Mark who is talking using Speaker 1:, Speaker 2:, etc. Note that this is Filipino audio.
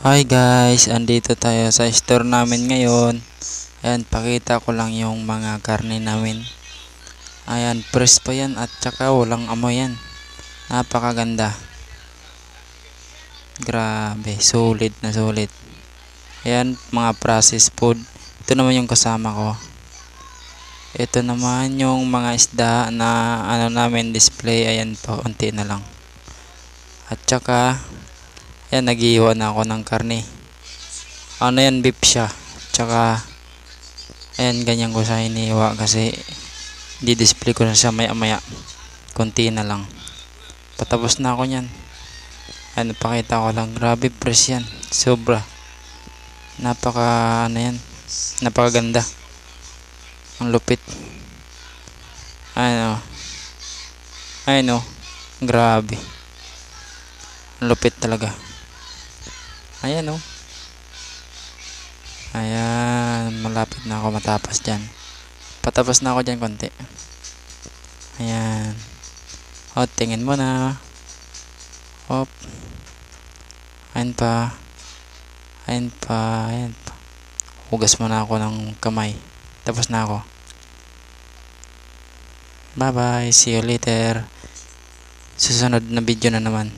Speaker 1: Hi guys, andito tayo sa store namin ngayon. Ayan, pakita ko lang yung mga karne namin. Ayan, fresh pa yan at saka walang amoy yan. Napakaganda. Grabe, sulit na sulit. Ayan, mga processed food. Ito naman yung kasama ko. Ito naman yung mga isda na namin display. Ayan po, unti na lang. At saka, ayan, nag-iwan na ako ng karne. Yan, beef siya. Tsaka ayan, ganyan ko siya iniwa kasi di-display ko na siya maya maya. Konti na lang. Patapos na ako nyan. Ayan, pakita ko lang. Grabe fresh yan. Sobra. Napaka yan. Napakaganda. Ang lupit. Ayan o. Ayan o. Grabe. Ang lupit talaga. Ayan o. Ayan, malapit na ako matapos dyan. Patapos na ako dyan konti. Ayan. O, tingin mo na. Hop. Ayan pa. Ayan pa. Ayan pa. Hugas muna ako ng kamay. Tapos na ako. Bye bye. See you later. Susunod na video na naman.